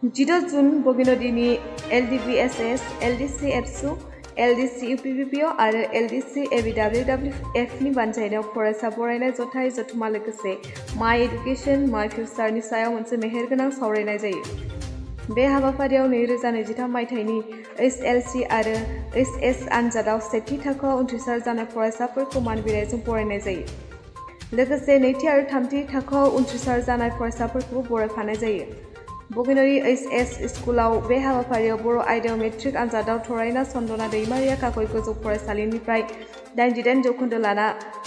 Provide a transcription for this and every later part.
10 जुन बगिनदिनी LDBSS, LDC एबसु, LDC UPPPO आरो LDC ABWWF नि बानजायनायाव फरायसा बरायनाय जथाय जथुमा लोगोसे माय एडुकेशन माय फिउचारनि सायाव मोनसे मेहेरगोनां सावरायनाय जायो। बे हाबाफारियाव 2023 मायथाइनि HLC आरो HS आनजादाव सेथि थाखोआव उथ्रिसार जानाय फरायसाफोरखौ मान बिलाइजों बरायनाय जायो। लोगोसे नैथि आरो थामथि थाखोआव उथ्रिसार जानाय फरायसाफोरखौबो बरायफानाय जायो। बगिनदी HS स्कुलाव बे हाबाफारियाव बर' आयदायाव मेट्रिक आनजादाव थरायना सन्दना दैमारिया काकय गोजौ फरायसालिनिफ्राय 88 जौखोन्दो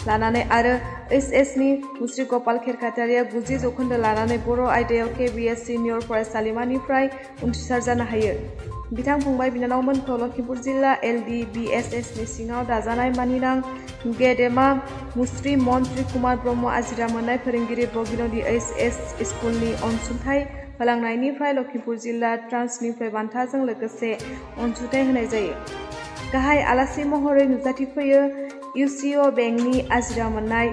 लानानै आरो HS नि मुस्रि गपाल खेरखातारिया 90 जौखोन्दो लानानै बर' आयदायाव KBS सिनियर फरायसालिमानिफ्राय उथ्रिसार जानो हायो। बिथां फंबाय बिनानावमोनखौ लखिमपुर जिल्ला LDBSS नि सिङाव दाजानाय मानिनां गेदेमा मुस्रि मन्त्रि कुमार ब्रह्म आजिरा मोननाय फोरोंगिरि बगिनदी HS स्कुलनि अनसुंथाइ होलांनायनिफ्राय लखिमपुर जिल्ला ट्रान्सनिफ्राय बान्थाजों लोगोसे अनसुंथाइ होनाय जायो। गाहाय आलासि महरै नुजाथिफैयो UCO बेंकनि आजिरा मोननाय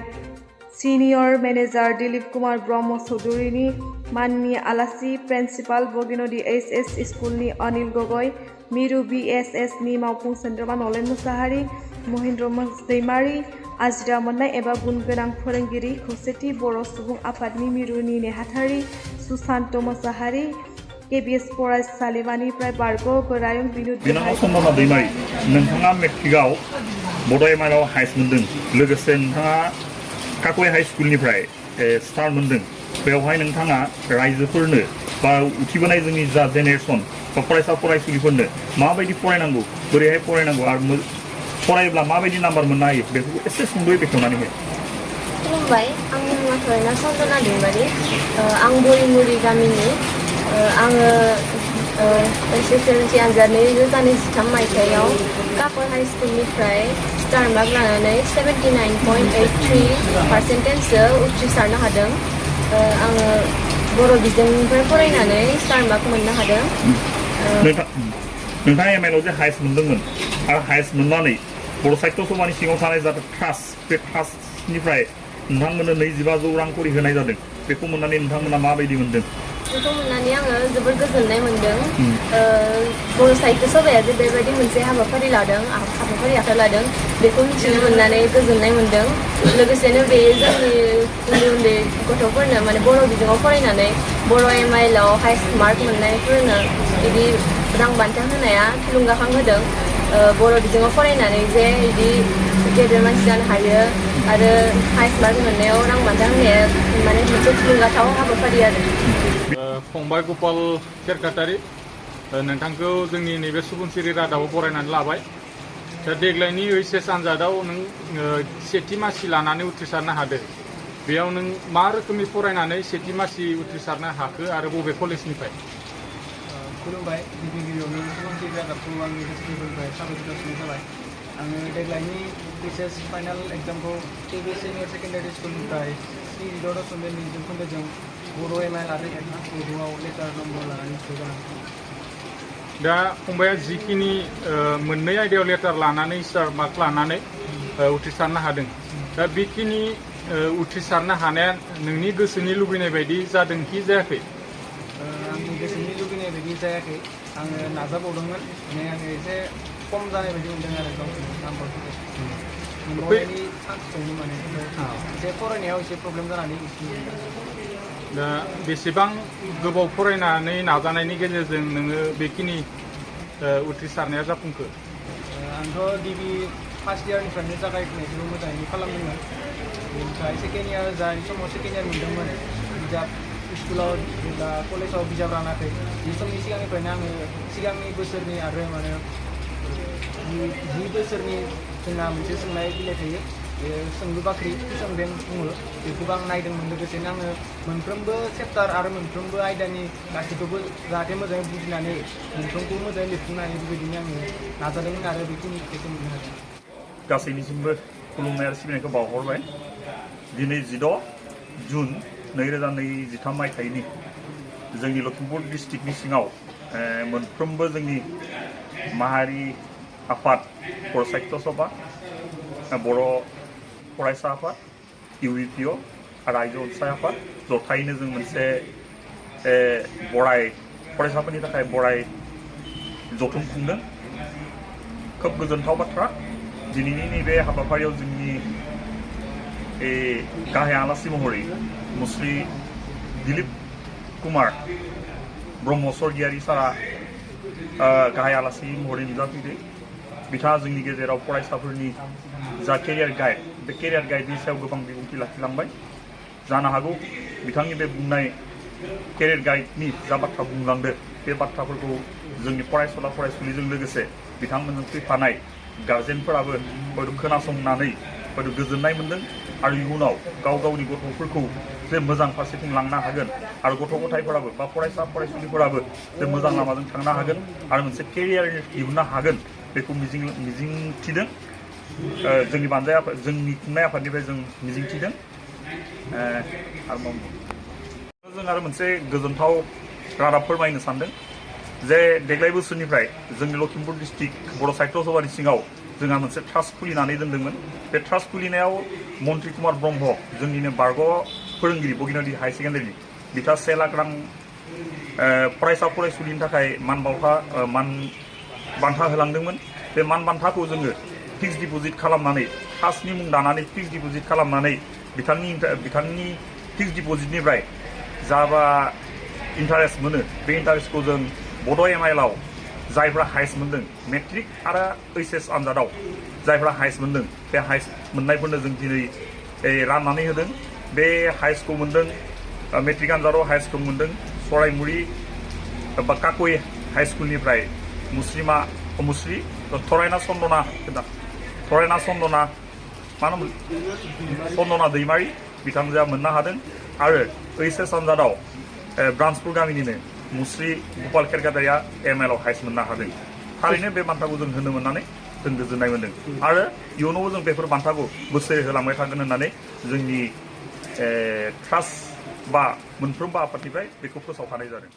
सिनियर मेनेजार दिलीप कुमार ब्रह्म चौधुरीनि माननि आलासि प्रिन्सिपाल बगिनदी HS स्कुलनि अनिल गगৈ, मिरु BSS नि मावफुं सोद्रोमा नलेन मुसाहारि, महेन्द्र दैमारि, आजिरा मोननाय एबा गुन गोनां फोरोंगिरि खौसेथि बर' सुबुं आफादनि मिरुनि नेहाथारि सुशान्त मुसाहारि, KBS फरायसालिमानिफ्राय बारग' गोरायुं बिनानाव सन्दना दैमारि, नोंथाङा मेट्रिकआव बड' एमआइलआव हाइस मोनदों, लोगोसे नोंथाङा काकय हाइ स्कुलनिफ्राय स्टार मोनदों। बेवहाय नोंथाङा रायजोफोरनो बा उथिबोनाय जोंनि जा जेनेरेसन बा फरायसा फरायसुलिफोरनो माबायदि फरायनांगौ, बोरैहाय फरायनांगौ आरो फरायोब्ला माबायदि नाम्बार मोननो हायो बेखौ एसे सुंद'यै बेखेवनानै हो। खुलुमबाय, आंनि मुङा थरायना सन्दना दैमारि। आं बरिमुरि गामिनि। आङो SSLC आनजाद 2023 मायथाइयाव काकय हाइ स्कुलनिफ्राय स्टार मार्क लानानै 79.83% उथ्रिसारनो हादों। आङो बर' बिजोंनिफ्राय फरायनानै स्टार मार्क मोननो हादों। नोंथाङा एमआइलआव जे हाइस मोनदोंमोन आरो हाइस मोननानै बर' साहित्य सभानि सिङाव थानाय जाहाथे ट्रास्ट, बे ट्रास्टनिफ्राय नोंथांमोननो 2500 रां खरि होनाय जादों। बेखौ मोननानै नोंथांमोना माबायदि मोनदों? बेखौ मोननानै आङो जोबोर गोजोननाय मोनदों। बर' साहित्य सभाया जे बेबायदि मोनसे हाबाफारि आखायाव लादों, बेखौ मिथिनो मोननानै गोजोननाय मोनदों। लोगोसेनो बेयो जोंनि उन्दै उन्दै गथ'फोरनो माने बर' बिजोङाव फरायनानै बर' एमआइलआव हाइस्ट मार्क मोननायफोरनो बिदि रां बान्था होनाया थुलुंगाखां होदों। बर' बिजोङाव फरायनानै जे बिदि गेदेर मानसि जानो हायो आरो हाइस्ट मार्क मोननायाव रां बान्था होनाया माने मोनसे थुलुंगाथाव हाबाफारि आरो। फंबाय गपाल खेरखातारि, नोंथांखौ जोंनि नैबे सुबुंसिरि रादाबाव बरायनानै लाबाय। दा देग्लायनि HS आनजादाव नों सेथि मासि लानानै उथ्रिसारनो हादों। बेयाव नों मा रोखोमनि फरायनानै सेथि मासि उथ्रिसारनो हाखो आरो बबे कलेजनिफ्राय? खुलुमबाय, गिबियावनो सुबुंसिरि रादाबखौ आंनि गोसोनिफ्राय साबायखर जासिनाय जाबाय। आङो देग्लायनि HS फाइनाल एग्जामखौ KBS सिनियर सेकेन्डारि स्कुलनिफ्राय 76.2 जौखोन्दोजों बर' एमआइल आरो एडभान्स उर्दुआव लेटार नम्बर लानानै उथ्रिसारनो। दा फंबाया जिखिनि मोननै आयदायाव लेटार लानानै स्टार मार्क लानानै उथ्रिसारनो हादों, दा बेखिनि उथ्रिसारनो हानाया नोंनि गोसोनि लुबैनाय बायदि जादों कि जायाखै? आंनि गोसोनि लुबैनाय बायदि जायाखै। आङो नाजाबावदोंमोन, माने आङो एसे खम जानाय बायदि मोनदों आरो गावनि नाम्बारफोरखौ मोनबावनायनि चान्स दंमोन, माने एसे फरायनायाव एसे प्रब्लेम जानानै दा बेसेबां गोबाव फरायनानै नाजानायनि गेजेरजों नोङो बेखिनि उथ्रिसारनाया जाफुंखो? आंथ' गिबि फार्स्ट इयारनिफ्रायनो जागायनायखौ मोजाङैनो खालामदोंमोन। बेनिफ्राय सेकेन्ड इयार जानाय समाव सेकेन्ड इयार मोनदोंमोन। बिजाब स्कुलाव जेब्ला कलेजाव बिजाब रानाखै, बे समनि सिगांनिफ्रायनो आङो सिगांनि बोसोरनि आरो माने 10 बोसोरनि जोंना मोनसे सोंनाय बिलाइ थायो, बे सोंलु बाख्रि कुइसन बेंक बुङो, बेखौबो आं नायदोंमोन। लोगोसेनो आङो मोनफ्रोमबो चेप्टार आरो मोनफ्रोमबो आयदानि गासैखौबो जाहाथे मोजाङै बुजिनानै मोनफ्रोमखौबो मोजाङै लिरफुंनो हायो, बेबायदिनो आङो नाजादोंमोन आरो बेखिनि फिथाइखौ मोननो हादों। गासैनिसिमबो खुलुमनाय आरो सिबिनायखौ बावहरबाय। दिनै 16 जुन 2023 मायथाइनि जोंनि लखिमपुर डिस्ट्रिक्टनि सिङाव मोनफ्रोमबो जोंनि माहारि आफाद, बर' साहित्य सभा, बर' फरायसा आफाद, UPPO आरो आइजो अनसाय आफाद जथायैनो जों मोनसे बराय फरायसाफोरनि थाखाय बराय जथुम खुंदों खोब गोजोनथाव बाथ्रा दिनैनि नैबे हाबाफारियाव जोंनि गाहाय आलासि महरै मुस्रि दिलीप कुमार ब्रह्म स्वर्गियारि सारा गाहाय आलासि महरै नुजाफैदों बिथाङा जोंनि गेजेराव फरायसाफोरनि जा केरियार गाइड बे केरियार गाइडनि सायाव गोबां बिबुंथि लाखिलांबाय जानो हागौ बिथांनि बे बुंनाय केरियार गाइडनि जा बाथ्रा बुंलांदों बे बाथ्राफोरखौ जोंनि फरायसुला फरायसुलिजों लोगोसे बिथांमोनजों फैफानाय गार्जेनफोराबो हयथ' खोनासंनानै हयथ' गोजोननाय मोन्दों आरो इयुनाव गाव गावनि गथ'फोरखौ जे मोजां फारसेथिं लांनो हागोन आरो गथ' गथायफोराबो बा फरायसा फरायसुलिफोराबो जे मोजां लामाजों थांनो हागोन आरो मोनसे केरियार दिहुननो हागोन बेखौ मिजिंथिदों जोंनि जोंनि खुंनाय आफादनिफ्राय जों मिजिंथिदों जों आरो मोनसे गोजोनथाव रादाब फोरमायनो सानदों जे देग्लाय बोसोरनिफ्राय जोंनि लखिमपुर डिस्ट्रिक्ट बर' साहित्य सभानि सिङाव जोंहा मोनसे ट्रास्ट खुलिनानै दोनदोंमोन बे ट्रास्ट खुलिनायाव मन्त्रि कुमार ब्रह्म जोंनिनो बारग' फोरोंगिरि बगिनादि हाई सेकेन्डारि बिथाङा 1 लाख रां फरायसा फरायसुलिनि थाखाय मान बान्था होलांदोंमोन बे मान बान्थाखौ जोङो फिक्स डिप'जिट खालामनानै ट्रास्टनि मुं दानानै फिक्स डिप'जिट खालामनानै बिथांनि फिक्स डिप'जिटनिफ्राय जाबा इन्टारेस्ट मोनो बे इन्टारेस्टखौ जों बड' MIL-आव जायफ्रा हाइस्ट मोन्दों मेट्रिक आरो HS आनजादाव जायफ्रा हाइस्ट मोन्दों बे हाइस्ट मोननायफोरनो जों दिनै राननानै होदों बे हाइस्टखौ मोन्दों मेट्रिक आनजादाव हाइस्टखौ मोन्दों सराइमुरि बा काकय हाइ स्कुलनिफ्राय मुस्रि थरायना चन्दना मा नाम चन्दना दैमारि बिथांजोआ मोननो हादों आरो HS आनजादाव ब्रान्सपुर गामिनिनो मुस्रि गपाल केरकाटारिया MIL-आव हाइस्ट मोननो हादों थारैनो बे बान्थाखौ जों होनो मोननानै जों गोजोननाय मोन्दों आरो इयुनावबो जों बेफोर बान्थाखौ बोसोरै होलांबाय थागोन होननानै जोंनि ट्रास्ट बा मोनफ्रोमबो आफादनिफ्राय बेखौ फोसावखानाय जादों।